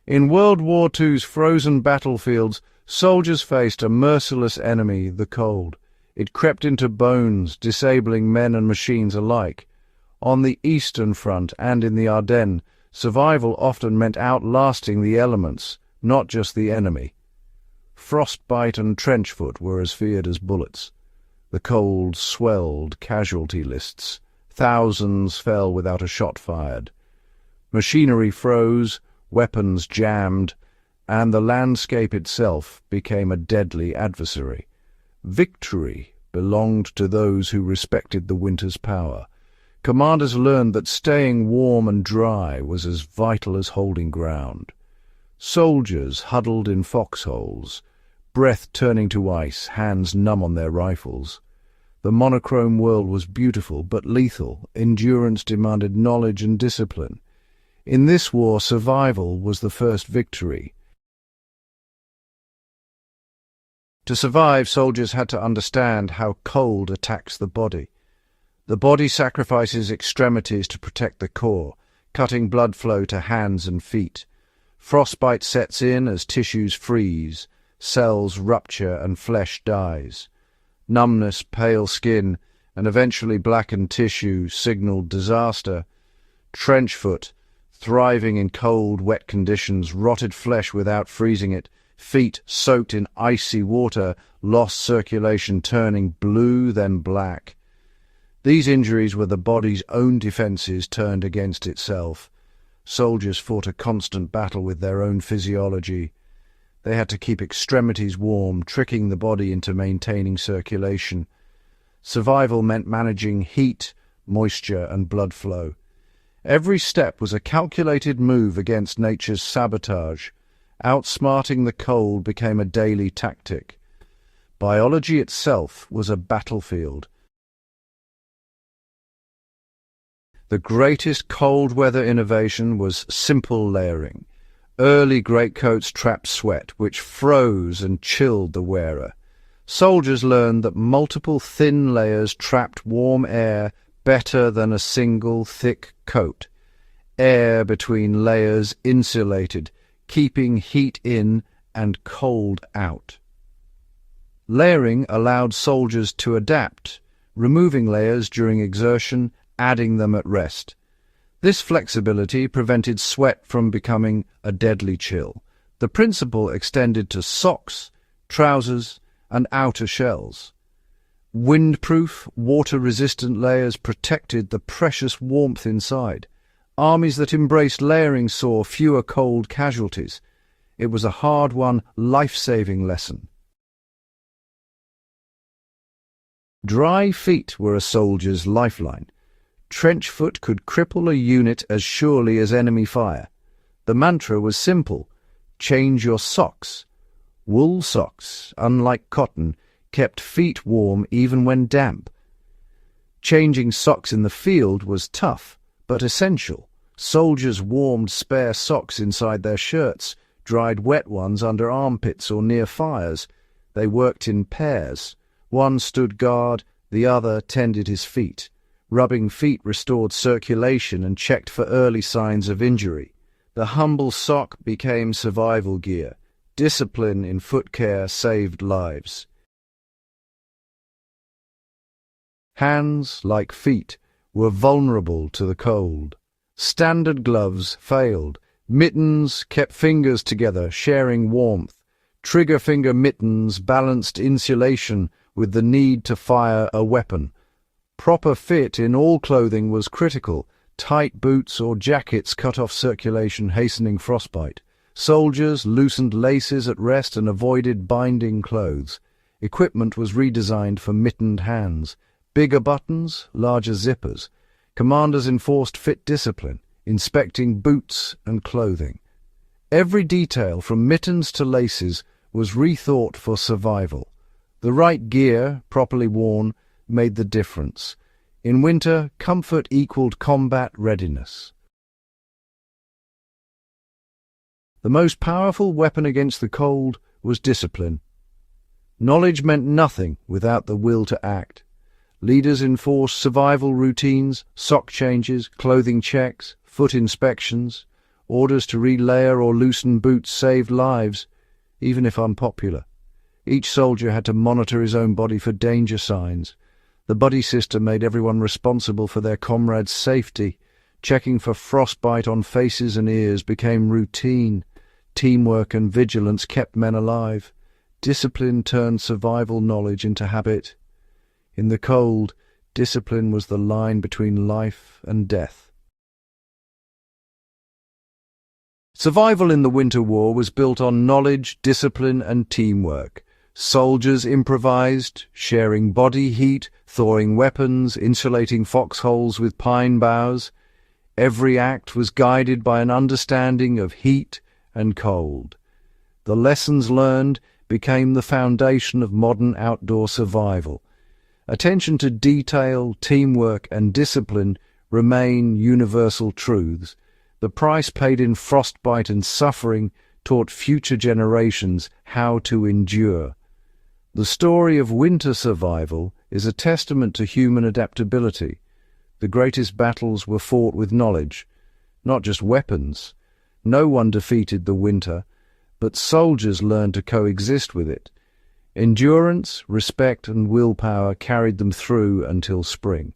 In World War II's frozen battlefields, soldiers faced a merciless enemy, the cold. It crept into bones, disabling men and machines alike. On the Eastern Front and in the Ardennes, survival often meant outlasting the elements, not just the enemy. Frostbite and trench foot were as feared as bullets. The cold swelled casualty lists. Thousands fell without a shot fired. Machinery froze, weapons jammed, and the landscape itself became a deadly adversary. Victory belonged to those who respected the winter's power. Commanders learned that staying warm and dry was as vital as holding ground. Soldiers huddled in foxholes, breath turning to ice, hands numb on their rifles. The monochrome world was beautiful but lethal. Endurance demanded knowledge and discipline. In this war, survival was the first victory. To survive, soldiers had to understand how cold attacks the body. The body sacrifices extremities to protect the core, cutting blood flow to hands and feet. Frostbite sets in as tissues freeze, cells rupture and flesh dies. Numbness, pale skin, and eventually blackened tissue signaled disaster. Trench foot, thriving in cold, wet conditions, rotted flesh without freezing it, feet soaked in icy water, lost circulation, turning blue then black. These injuries were the body's own defences turned against itself. Soldiers fought a constant battle with their own physiology. They had to keep extremities warm, tricking the body into maintaining circulation. Survival meant managing heat, moisture, and blood flow. Every step was a calculated move against nature's sabotage. Outsmarting the cold became a daily tactic. Biology itself was a battlefield. The greatest cold weather innovation was simple layering. Early greatcoats trapped sweat, which froze and chilled the wearer. Soldiers learned that multiple thin layers trapped warm air better than a single thick coat. Air between layers insulated, keeping heat in and cold out. Layering allowed soldiers to adapt, removing layers during exertion, adding them at rest. This flexibility prevented sweat from becoming a deadly chill. The principle extended to socks, trousers, and outer shells. Windproof, water-resistant layers protected the precious warmth inside. Armies that embraced layering saw fewer cold casualties. It was a hard-won, life-saving lesson. Dry feet were a soldier's lifeline. Trench foot could cripple a unit as surely as enemy fire. The mantra was simple: change your socks. Wool socks, unlike cotton, kept feet warm even when damp. Changing socks in the field was tough, but essential. Soldiers warmed spare socks inside their shirts, dried wet ones under armpits or near fires. They worked in pairs. One stood guard, the other tended his feet. Rubbing feet restored circulation and checked for early signs of injury. The humble sock became survival gear. Discipline in foot care saved lives. Hands, like feet, were vulnerable to the cold. Standard gloves failed. Mittens kept fingers together, sharing warmth. Trigger finger mittens balanced insulation with the need to fire a weapon. Proper fit in all clothing was critical. Tight boots or jackets cut off circulation, hastening frostbite. Soldiers loosened laces at rest and avoided binding clothes. Equipment was redesigned for mittened hands. Bigger buttons, larger zippers. Commanders enforced fit discipline, inspecting boots and clothing. Every detail, from mittens to laces, was rethought for survival. The right gear, properly worn, made the difference. In winter, comfort equaled combat readiness. The most powerful weapon against the cold was discipline. Knowledge meant nothing without the will to act. Leaders enforced survival routines, sock changes, clothing checks, foot inspections. Orders to relayer or loosen boots saved lives, even if unpopular. Each soldier had to monitor his own body for danger signs. The buddy system made everyone responsible for their comrades' safety. Checking for frostbite on faces and ears became routine. Teamwork and vigilance kept men alive. Discipline turned survival knowledge into habit. In the cold, discipline was the line between life and death. Survival in the Winter War was built on knowledge, discipline, and teamwork. Soldiers improvised, sharing body heat, thawing weapons, insulating foxholes with pine boughs. Every act was guided by an understanding of heat and cold. The lessons learned became the foundation of modern outdoor survival. Attention to detail, teamwork, and discipline remain universal truths. The price paid in frostbite and suffering taught future generations how to endure. The story of winter survival is a testament to human adaptability. The greatest battles were fought with knowledge, not just weapons. No one defeated the winter, but soldiers learned to coexist with it. Endurance, respect, and willpower carried them through until spring.